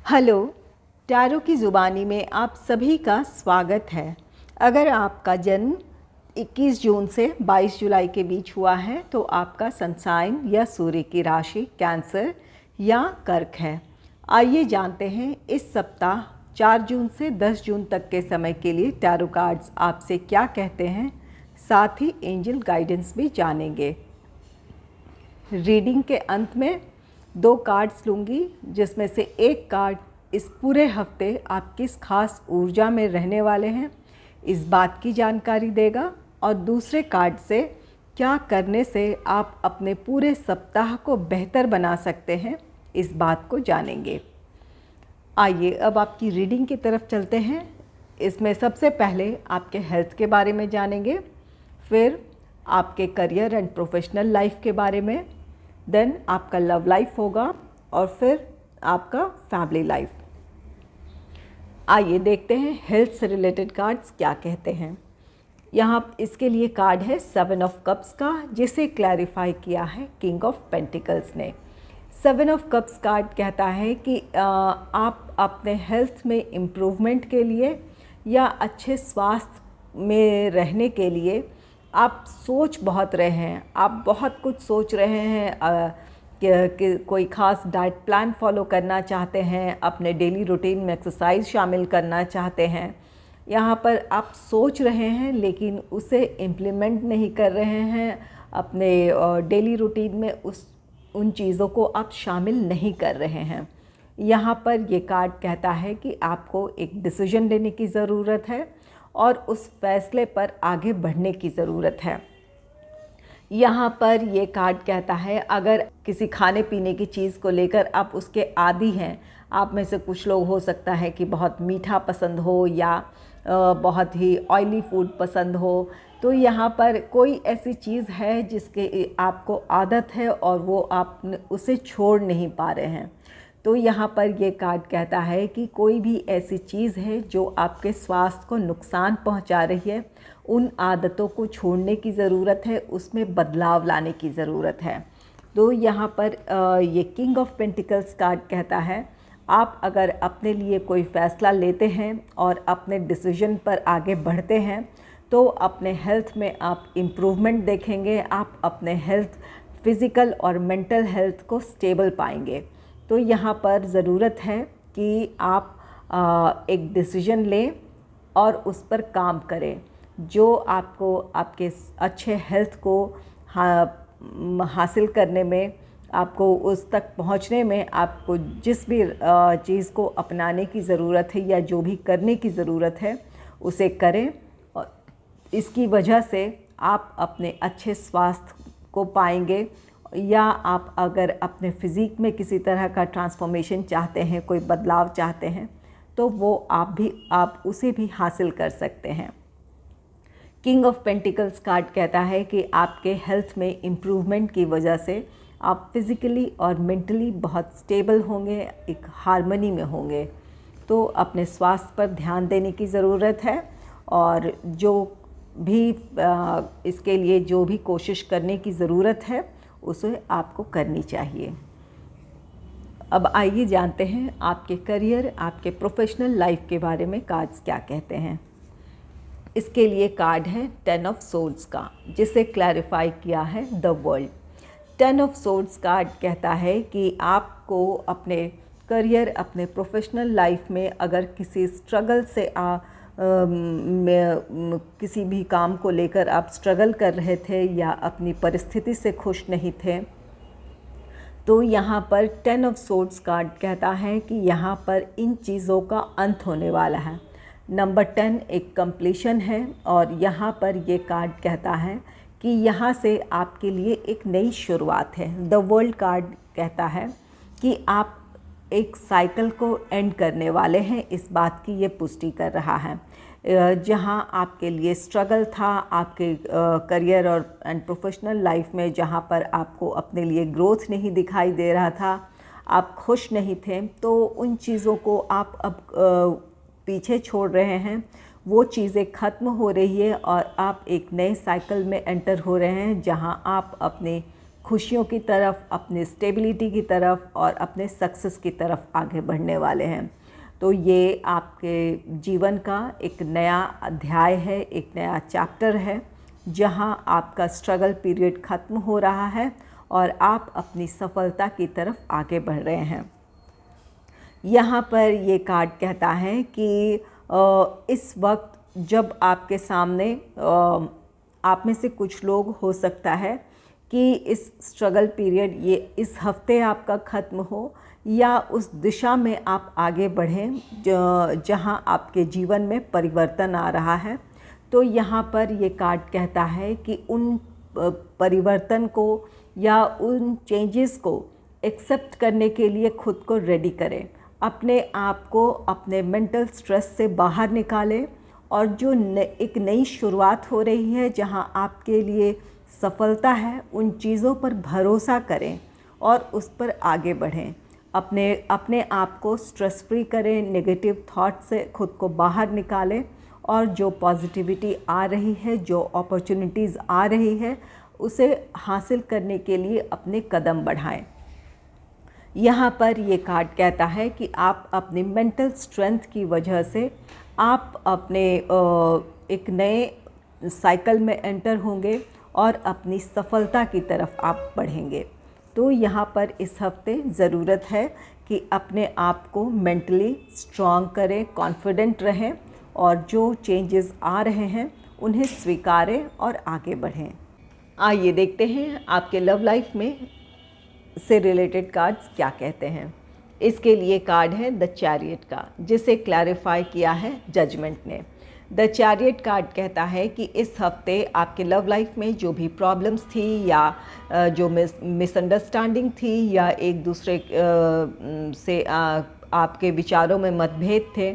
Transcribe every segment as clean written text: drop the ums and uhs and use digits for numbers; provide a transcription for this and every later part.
Hello, tarot की ज़ुबानी में आप सभी का स्वागत है। अगर आपका जन्म 21 जून से 22 जुलाई के बीच हुआ है तो आपका सन साइन या सूर्य की राशि कैंसर या कर्क है। आइए जानते हैं इस सप्ताह 4 जून से 10 जून तक के समय के लिए टैरो कार्ड्स आपसे क्या कहते हैं, साथ ही एंजल गाइडेंस भी जानेंगे। रीडिंग के अंत में 2 कार्ड्स लूँगी, जिसमें से एक कार्ड इस पूरे हफ्ते आप किस खास ऊर्जा में रहने वाले हैं इस बात की जानकारी देगा, और दूसरे कार्ड से क्या करने से आप अपने पूरे सप्ताह को बेहतर बना सकते हैं इस बात को जानेंगे। आइए अब आपकी रीडिंग की तरफ चलते हैं। इसमें सबसे पहले आपके हेल्थ के बारे में जानेंगे, फिर आपके करियर एंड प्रोफेशनल लाइफ के बारे में, देन आपका लव लाइफ होगा और फिर आपका फैमिली लाइफ। आइए देखते हैं हेल्थ से रिलेटेड कार्ड्स क्या कहते हैं। यहाँ इसके लिए कार्ड है 7 ऑफ कप्स का, जिसे क्लैरिफाई किया है किंग ऑफ पेंटिकल्स ने। 7 ऑफ कप्स कार्ड कहता है कि आप अपने हेल्थ में इम्प्रूवमेंट के लिए या अच्छे स्वास्थ्य में रहने के लिए आप सोच बहुत रहे हैं, आप बहुत कुछ सोच रहे हैं कि कोई ख़ास डाइट प्लान फॉलो करना चाहते हैं, अपने डेली रूटीन में एक्सरसाइज शामिल करना चाहते हैं। यहाँ पर आप सोच रहे हैं लेकिन उसे इम्प्लीमेंट नहीं कर रहे हैं, अपने डेली रूटीन में उन चीज़ों को आप शामिल नहीं कर रहे हैं। यहाँ पर ये कार्ड कहता है कि आपको एक डिसीजन लेने की ज़रूरत है और उस फैसले पर आगे बढ़ने की ज़रूरत है। यहाँ पर ये कार्ड कहता है अगर किसी खाने पीने की चीज़ को लेकर आप उसके आदी हैं, आप में से कुछ लोग हो सकता है कि बहुत मीठा पसंद हो या बहुत ही ऑयली फूड पसंद हो, तो यहाँ पर कोई ऐसी चीज़ है जिसके आपको आदत है और वो आप उसे छोड़ नहीं पा रहे हैं। तो यहाँ पर ये कार्ड कहता है कि कोई भी ऐसी चीज़ है जो आपके स्वास्थ्य को नुकसान पहुँचा रही है, उन आदतों को छोड़ने की ज़रूरत है, उसमें बदलाव लाने की ज़रूरत है। तो यहाँ पर ये किंग ऑफ पेंटिकल्स कार्ड कहता है आप अगर अपने लिए कोई फ़ैसला लेते हैं और अपने डिसीजन पर आगे बढ़ते हैं तो अपने हेल्थ में आप इम्प्रूवमेंट देखेंगे, आप अपने हेल्थ फिज़िकल और मेंटल हेल्थ को स्टेबल पाएंगे। तो यहाँ पर ज़रूरत है कि आप एक डिसीजन लें और उस पर काम करें जो आपको आपके अच्छे हेल्थ को हासिल करने में, आपको उस तक पहुँचने में आपको जिस भी चीज़ को अपनाने की ज़रूरत है या जो भी करने की ज़रूरत है उसे करें, और इसकी वजह से आप अपने अच्छे स्वास्थ्य को पाएंगे। या आप अगर अपने फ़िज़ीक में किसी तरह का ट्रांसफॉर्मेशन चाहते हैं, कोई बदलाव चाहते हैं, तो वो आप उसे भी हासिल कर सकते हैं। किंग ऑफ पेंटिकल्स कार्ड कहता है कि आपके हेल्थ में इम्प्रूवमेंट की वजह से आप फिज़िकली और मेंटली बहुत स्टेबल होंगे, एक हार्मनी में होंगे। तो अपने स्वास्थ्य पर ध्यान देने की ज़रूरत है और जो भी इसके लिए जो भी कोशिश करने की ज़रूरत है उसे आपको करनी चाहिए। अब आइए जानते हैं आपके करियर, आपके प्रोफेशनल लाइफ के बारे में कार्ड्स क्या कहते हैं। इसके लिए कार्ड है 10 ऑफ सोर्ड्स का, जिसे क्लैरिफाई किया है the world. 10 of swords card कहता है कि आपको अपने करियर, अपने प्रोफेशनल लाइफ में अगर किसी स्ट्रगल से किसी भी काम को लेकर आप स्ट्रगल कर रहे थे या अपनी परिस्थिति से खुश नहीं थे, तो यहाँ पर 10 ऑफ सोर्ड्स कार्ड कहता है कि यहाँ पर इन चीज़ों का अंत होने वाला है। नंबर 10 एक कंप्लीशन है और यहाँ पर ये कार्ड कहता है कि यहाँ से आपके लिए एक नई शुरुआत है। द वर्ल्ड कार्ड कहता है कि आप एक साइकिल को एंड करने वाले हैं, इस बात की ये पुष्टि कर रहा है। जहाँ आपके लिए स्ट्रगल था, आपके करियर और एंड प्रोफेशनल लाइफ में जहाँ पर आपको अपने लिए ग्रोथ नहीं दिखाई दे रहा था, आप खुश नहीं थे, तो उन चीज़ों को आप अब पीछे छोड़ रहे हैं। वो चीज़ें ख़त्म हो रही है और आप एक नए साइकिल में एंटर हो रहे हैं जहाँ आप अपने खुशियों की तरफ, अपने स्टेबिलिटी की तरफ और अपने सक्सेस की तरफ आगे बढ़ने वाले हैं। तो ये आपके जीवन का एक नया अध्याय है, एक नया चैप्टर है, जहाँ आपका स्ट्रगल पीरियड ख़त्म हो रहा है और आप अपनी सफलता की तरफ आगे बढ़ रहे हैं। यहाँ पर ये कार्ड कहता है कि इस वक्त जब आपके सामने आप में से कुछ लोग हो सकता है कि इस स्ट्रगल पीरियड ये इस हफ्ते आपका ख़त्म हो या उस दिशा में आप आगे बढ़ें जहाँ आपके जीवन में परिवर्तन आ रहा है। तो यहाँ पर ये कार्ड कहता है कि उन परिवर्तन को या उन चेंजेस को एक्सेप्ट करने के लिए खुद को रेडी करें, अपने आप को अपने मेंटल स्ट्रेस से बाहर निकालें और जो एक नई शुरुआत हो रही है जहाँ आपके लिए सफलता है, उन चीज़ों पर भरोसा करें और उस पर आगे बढ़ें। अपने आप को स्ट्रेस फ्री करें, नेगेटिव थॉट से खुद को बाहर निकालें और जो पॉजिटिविटी आ रही है, जो अपॉर्चुनिटीज़ आ रही है, उसे हासिल करने के लिए अपने कदम बढ़ाएं। यहाँ पर ये कार्ड कहता है कि आप अपनी मेंटल स्ट्रेंथ की वजह से आप अपने एक नए साइकिल में एंटर होंगे और अपनी सफलता की तरफ आप बढ़ेंगे। तो यहाँ पर इस हफ्ते ज़रूरत है कि अपने आप को मेंटली स्ट्रॉन्ग करें, कॉन्फिडेंट रहें और जो चेंजेस आ रहे हैं उन्हें स्वीकारें और आगे बढ़ें। आइए देखते हैं आपके लव लाइफ में से रिलेटेड कार्ड्स क्या कहते हैं। इसके लिए कार्ड है द चैरियट का, जिसे क्लैरिफाई किया है जजमेंट ने। द चैरियट कार्ड कहता है कि इस हफ्ते आपके लव लाइफ में जो भी प्रॉब्लम्स थी या जो मिसअंडरस्टैंडिंग थी या एक दूसरे से आपके विचारों में मतभेद थे,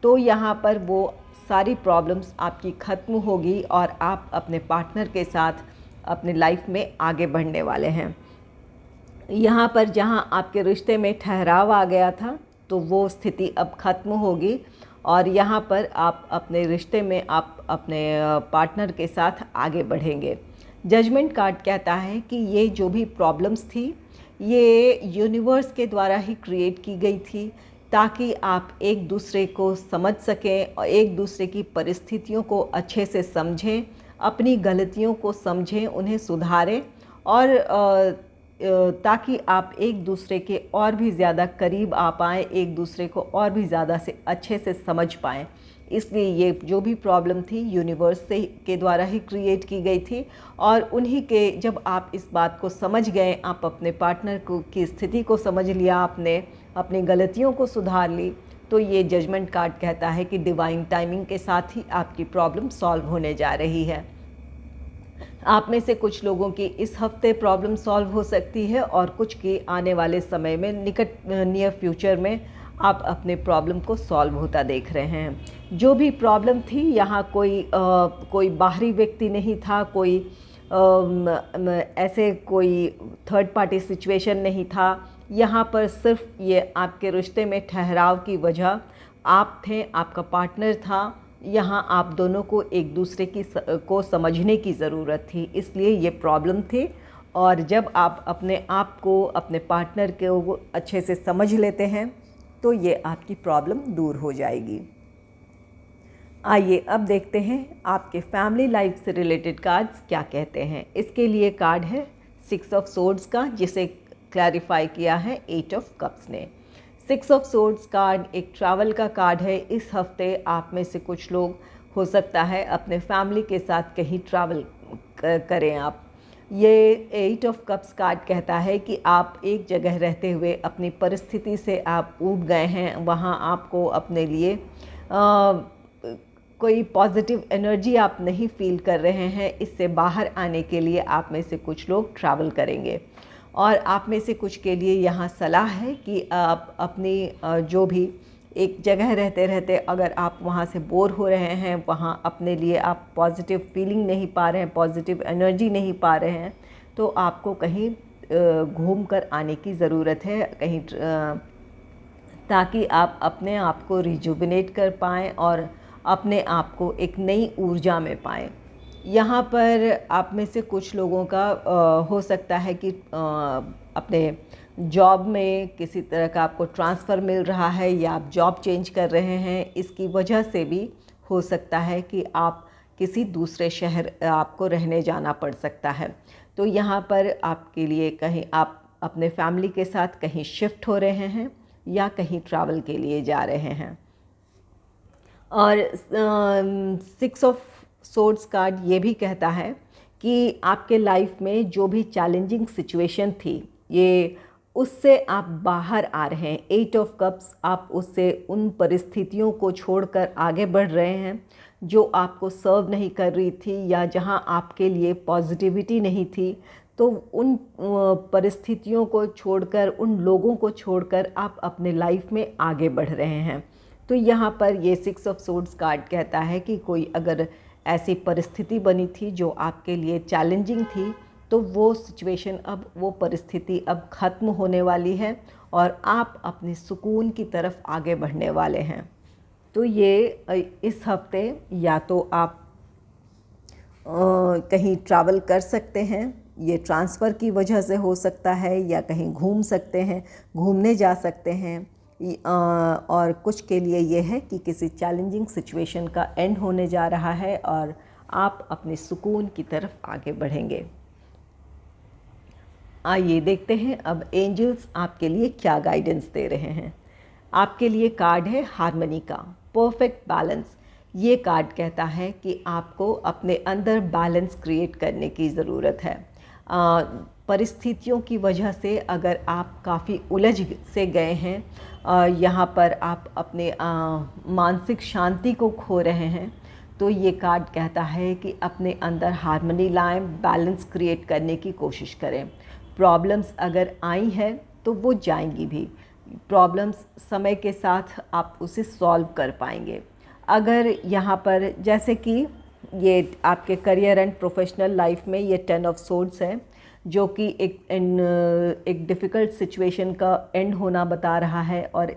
तो यहाँ पर वो सारी प्रॉब्लम्स आपकी ख़त्म होगी और आप अपने पार्टनर के साथ अपने लाइफ में आगे बढ़ने वाले हैं। यहाँ पर जहाँ आपके रिश्ते में ठहराव आ गया था, तो वो स्थिति अब ख़त्म होगी और यहाँ पर आप अपने रिश्ते में आप अपने पार्टनर के साथ आगे बढ़ेंगे। जजमेंट कार्ड कहता है कि ये जो भी प्रॉब्लम्स थी, ये यूनिवर्स के द्वारा ही क्रिएट की गई थी ताकि आप एक दूसरे को समझ सकें और एक दूसरे की परिस्थितियों को अच्छे से समझें, अपनी गलतियों को समझें, उन्हें सुधारें और ताकि आप एक दूसरे के और भी ज़्यादा करीब आ पाएँ, एक दूसरे को और भी ज़्यादा से अच्छे से समझ पाएँ। इसलिए ये जो भी प्रॉब्लम थी यूनिवर्स से के द्वारा ही क्रिएट की गई थी और उन्हीं के जब आप इस बात को समझ गए, आप अपने पार्टनर को की स्थिति को समझ लिया, आपने अपनी गलतियों को सुधार ली, तो ये जजमेंट कार्ड कहता है कि डिवाइन टाइमिंग के साथ ही आपकी प्रॉब्लम सॉल्व होने जा रही है। आप में से कुछ लोगों की इस हफ्ते प्रॉब्लम सॉल्व हो सकती है और कुछ की आने वाले समय में नियर फ्यूचर में आप अपने प्रॉब्लम को सॉल्व होता देख रहे हैं। जो भी प्रॉब्लम थी, यहाँ कोई बाहरी व्यक्ति नहीं था, कोई ऐसे कोई थर्ड पार्टी सिचुएशन नहीं था। यहाँ पर सिर्फ ये आपके रिश्ते में ठहराव की वजह आप थे, आपका पार्टनर था। यहाँ आप दोनों को एक दूसरे को समझने की ज़रूरत थी, इसलिए ये प्रॉब्लम थी। और जब आप अपने आप को, अपने पार्टनर को अच्छे से समझ लेते हैं, तो ये आपकी प्रॉब्लम दूर हो जाएगी। आइए अब देखते हैं आपके फैमिली लाइफ से रिलेटेड कार्ड्स क्या कहते हैं। इसके लिए कार्ड है 6 ऑफ सोर्ड्स का, जिसे क्लैरिफाई किया है 8 ऑफ कप्स ने। 6 ऑफ सोर्ड्स कार्ड एक ट्रैवल का कार्ड है। इस हफ्ते आप में से कुछ लोग हो सकता है अपने फैमिली के साथ कहीं ट्रैवल करें आप। ये 8 ऑफ कप्स कार्ड कहता है कि आप एक जगह रहते हुए अपनी परिस्थिति से आप ऊब गए हैं, वहाँ आपको अपने लिए कोई पॉजिटिव एनर्जी आप नहीं फील कर रहे हैं। इससे बाहर आने के लिए आप में से कुछ लोग ट्रैवल करेंगे और आप में से कुछ के लिए यहाँ सलाह है कि आप अपनी जो भी एक जगह रहते रहते अगर आप वहाँ से बोर हो रहे हैं, वहाँ अपने लिए आप पॉजिटिव फीलिंग नहीं पा रहे हैं, पॉजिटिव एनर्जी नहीं पा रहे हैं, तो आपको कहीं घूम कर आने की ज़रूरत है, कहीं ताकि आप अपने आप को रिजुविनेट कर पाएँ और अपने आप को एक नई ऊर्जा में पाएँ। यहाँ पर आप में से कुछ लोगों का हो सकता है कि अपने जॉब में किसी तरह का आपको ट्रांसफ़र मिल रहा है या आप जॉब चेंज कर रहे हैं। इसकी वजह से भी हो सकता है कि आप किसी दूसरे शहर आपको रहने जाना पड़ सकता है। तो यहाँ पर आपके लिए कहीं आप अपने फैमिली के साथ कहीं शिफ्ट हो रहे हैं या कहीं ट्रैवल के लिए जा रहे हैं। और 6 ऑफ सोर्ड्स कार्ड ये भी कहता है कि आपके लाइफ में जो भी चैलेंजिंग सिचुएशन थी, ये उससे आप बाहर आ रहे हैं। 8 ऑफ कप्स, आप उससे उन परिस्थितियों को छोड़कर आगे बढ़ रहे हैं जो आपको सर्व नहीं कर रही थी या जहां आपके लिए पॉजिटिविटी नहीं थी। तो उन परिस्थितियों को छोड़कर, उन लोगों को छोड़कर आप अपने लाइफ में आगे बढ़ रहे हैं। तो यहाँ पर ये 6 ऑफ सोर्ड्स कार्ड कहता है कि कोई अगर ऐसी परिस्थिति बनी थी जो आपके लिए चैलेंजिंग थी, तो वो सिचुएशन अब, वो परिस्थिति अब ख़त्म होने वाली है और आप अपने सुकून की तरफ आगे बढ़ने वाले हैं। तो ये इस हफ्ते या तो आप कहीं ट्रैवल कर सकते हैं, ये ट्रांसफ़र की वजह से हो सकता है, या कहीं घूम सकते हैं, घूमने जा सकते हैं। और कुछ के लिए ये है कि किसी चैलेंजिंग सिचुएशन का एंड होने जा रहा है और आप अपने सुकून की तरफ आगे बढ़ेंगे। आइए देखते हैं अब एंजल्स आपके लिए क्या गाइडेंस दे रहे हैं। आपके लिए कार्ड है हार्मनी का, परफेक्ट बैलेंस। ये कार्ड कहता है कि आपको अपने अंदर बैलेंस क्रिएट करने की ज़रूरत है। परिस्थितियों की वजह से अगर आप काफ़ी उलझ से गए हैं, यहाँ पर आप अपने मानसिक शांति को खो रहे हैं, तो ये कार्ड कहता है कि अपने अंदर हार्मनी लाएं, बैलेंस क्रिएट करने की कोशिश करें। प्रॉब्लम्स अगर आई हैं तो वो जाएंगी भी। प्रॉब्लम्स समय के साथ आप उसे सॉल्व कर पाएंगे। अगर यहाँ पर जैसे कि ये आपके करियर एंड प्रोफेशनल लाइफ में ये 10 ऑफ सोर्ड्स है, जो कि एक डिफ़िकल्ट सिचुएशन का एंड होना बता रहा है और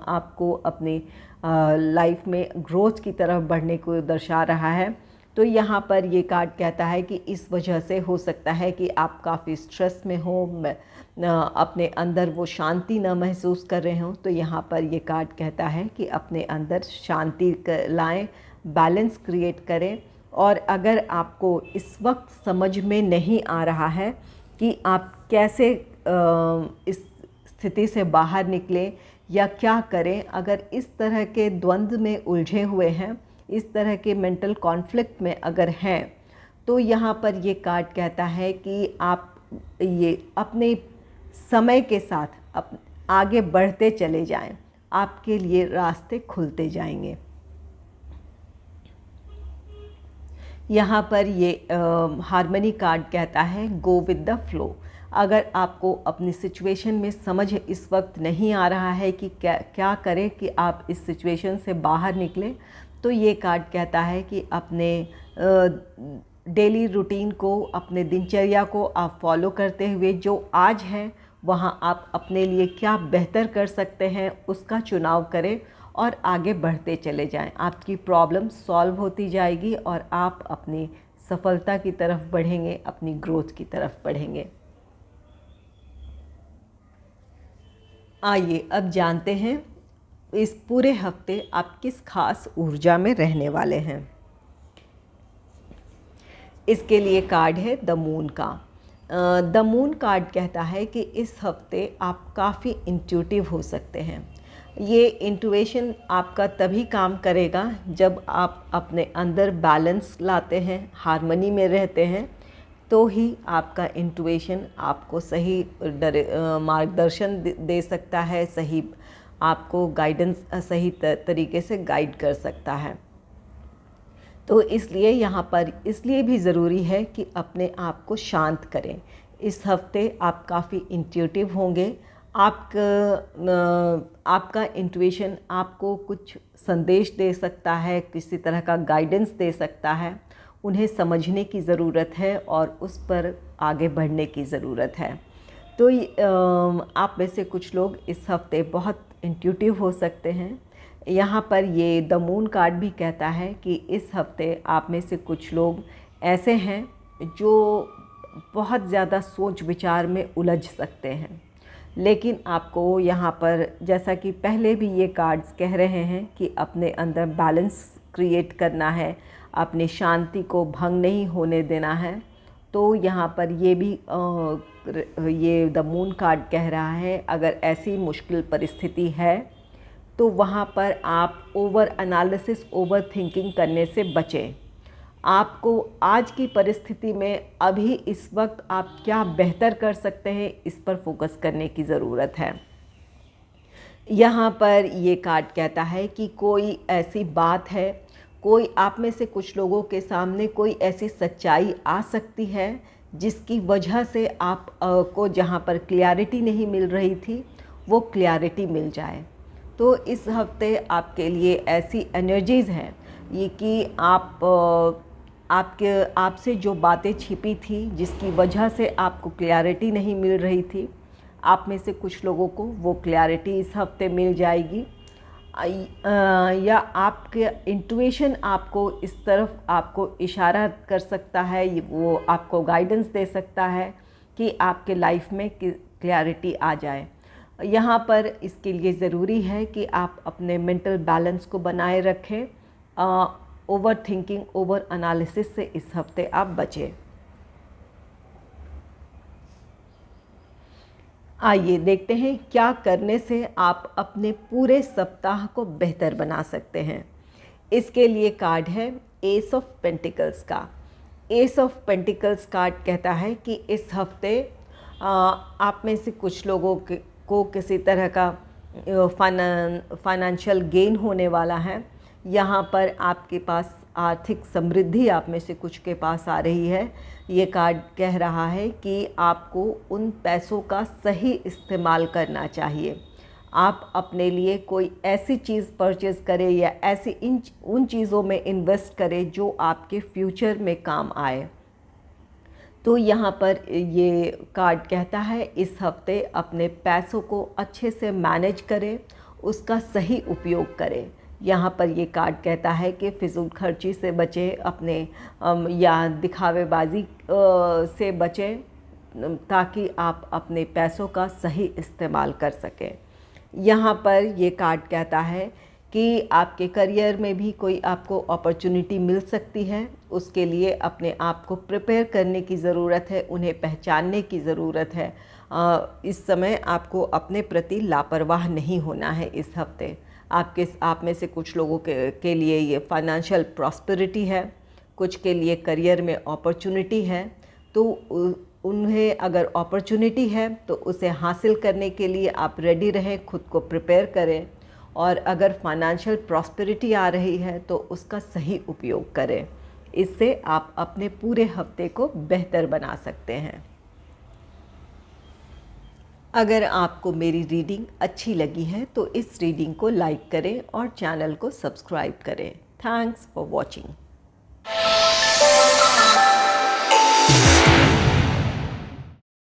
आपको अपनी लाइफ में ग्रोथ की तरफ बढ़ने को दर्शा रहा है। तो यहाँ पर ये कार्ड कहता है कि इस वजह से हो सकता है कि आप काफ़ी स्ट्रेस में हो, अपने अंदर वो शांति न महसूस कर रहे हों। तो यहाँ पर ये कार्ड कहता है कि अपने अंदर शांति लाएं, बैलेंस क्रिएट करें। और अगर आपको इस वक्त समझ में नहीं आ रहा है कि आप कैसे इस स्थिति से बाहर निकलें या क्या करें, अगर इस तरह के द्वंद्व में उलझे हुए हैं, इस तरह के मेंटल कॉन्फ्लिक्ट में अगर हैं, तो यहाँ पर ये कार्ड कहता है कि आप ये अपने समय के साथ आगे बढ़ते चले जाएं, आपके लिए रास्ते खुलते जाएंगे। यहाँ पर ये हार्मनी कार्ड कहता है गो विद द फ्लो। अगर आपको अपनी सिचुएशन में समझ इस वक्त नहीं आ रहा है कि क्या करें कि आप इस सिचुएशन से बाहर निकलें, तो ये कार्ड कहता है कि अपने डेली रूटीन को, अपने दिनचर्या को आप फॉलो करते हुए जो आज है वहाँ आप अपने लिए क्या बेहतर कर सकते हैं उसका चुनाव करें और आगे बढ़ते चले जाएं। आपकी प्रॉब्लम सॉल्व होती जाएगी और आप अपनी सफलता की तरफ बढ़ेंगे, अपनी ग्रोथ की तरफ बढ़ेंगे। आइए अब जानते हैं इस पूरे हफ्ते आप किस खास ऊर्जा में रहने वाले हैं। इसके लिए कार्ड है द मून का। द मून कार्ड कहता है कि इस हफ्ते आप काफ़ी इंट्यूटिव हो सकते हैं। ये इंट्यूशन आपका तभी काम करेगा जब आप अपने अंदर बैलेंस लाते हैं, हार्मनी में रहते हैं, तो ही आपका इंट्यूशन आपको सही मार्गदर्शन दे सकता है, सही आपको गाइडेंस सही तरीके से गाइड कर सकता है। तो इसलिए यहाँ पर इसलिए भी ज़रूरी है कि अपने आप को शांत करें। इस हफ्ते आप काफ़ी इंट्यूटिव होंगे। आपका इंट्यूशन आपको कुछ संदेश दे सकता है, किसी तरह का गाइडेंस दे सकता है। उन्हें समझने की ज़रूरत है और उस पर आगे बढ़ने की ज़रूरत है। तो आप में से कुछ लोग इस हफ्ते बहुत इंट्यूटिव हो सकते हैं। यहाँ पर ये द मून कार्ड भी कहता है कि इस हफ्ते आप में से कुछ लोग ऐसे हैं जो बहुत ज़्यादा सोच विचार में उलझ सकते हैं। लेकिन आपको यहाँ पर, जैसा कि पहले भी ये कार्ड्स कह रहे हैं, कि अपने अंदर बैलेंस क्रिएट करना है, अपनी शांति को भंग नहीं होने देना है। तो यहाँ पर ये भी ये द मून कार्ड कह रहा है, अगर ऐसी मुश्किल परिस्थिति है तो वहाँ पर आप ओवर एनालिसिस, ओवर थिंकिंग करने से बचें। आपको आज की परिस्थिति में अभी इस वक्त आप क्या बेहतर कर सकते हैं, इस पर फोकस करने की ज़रूरत है। यहाँ पर ये कार्ड कहता है कि कोई ऐसी बात है, कोई आप में से कुछ लोगों के सामने कोई ऐसी सच्चाई आ सकती है जिसकी वजह से आप को जहाँ पर क्लैरिटी नहीं मिल रही थी वो क्लैरिटी मिल जाए। तो इस हफ्ते आपके लिए ऐसी एनर्जीज़ हैं ये कि आपसे जो बातें छिपी थी, जिसकी वजह से आपको क्लैरिटी नहीं मिल रही थी, आप में से कुछ लोगों को वो क्लैरिटी इस हफ्ते मिल जाएगी। या आपके इंट्यूशन आपको इस तरफ आपको इशारा कर सकता है, वो आपको गाइडेंस दे सकता है कि आपके लाइफ में क्लैरिटी आ जाए। यहाँ पर इसके लिए ज़रूरी है कि आप अपने मेंटल बैलेंस को बनाए रखें। ओवर थिंकिंग, ओवर एनालिसिस से इस हफ्ते आप बचें। आइए देखते हैं क्या करने से आप अपने पूरे सप्ताह को बेहतर बना सकते हैं। इसके लिए कार्ड है एस ऑफ पेंटिकल्स का। एस ऑफ पेंटिकल्स कार्ड कहता है कि इस हफ्ते आप में से कुछ लोगों को किसी तरह का फाइनेंशियल गेन होने वाला है। यहाँ पर आपके पास आर्थिक समृद्धि आप में से कुछ के पास आ रही है। ये कार्ड कह रहा है कि आपको उन पैसों का सही इस्तेमाल करना चाहिए। आप अपने लिए कोई ऐसी चीज़ परचेज़ करें या ऐसी उन चीज़ों में इन्वेस्ट करें जो आपके फ्यूचर में काम आए। तो यहाँ पर ये कार्ड कहता है इस हफ्ते अपने पैसों को अच्छे से मैनेज करें, उसका सही उपयोग करें। यहाँ पर ये कार्ड कहता है कि फिजूल खर्ची से बचें, अपने या दिखावेबाजी से बचें, ताकि आप अपने पैसों का सही इस्तेमाल कर सकें। यहाँ पर ये कार्ड कहता है कि आपके करियर में भी कोई आपको अपॉर्चुनिटी मिल सकती है। उसके लिए अपने आप को प्रिपेयर करने की ज़रूरत है, उन्हें पहचानने की ज़रूरत है। इस समय आपको अपने प्रति लापरवाह नहीं होना है। इस हफ्ते आप में से कुछ लोगों के लिए ये फाइनेंशियल प्रॉस्पेरिटी है, कुछ के लिए करियर में अपॉर्चुनिटी है। तो उन्हें अगर अपॉर्चुनिटी है तो उसे हासिल करने के लिए आप रेडी रहें, खुद को प्रिपेयर करें। और अगर फाइनेंशियल प्रॉस्पेरिटी आ रही है तो उसका सही उपयोग करें। इससे आप अपने पूरे हफ्ते को बेहतर बना सकते हैं। अगर आपको मेरी रीडिंग अच्छी लगी है तो इस रीडिंग को लाइक करें और चैनल को सब्सक्राइब करें। Thanks for watching.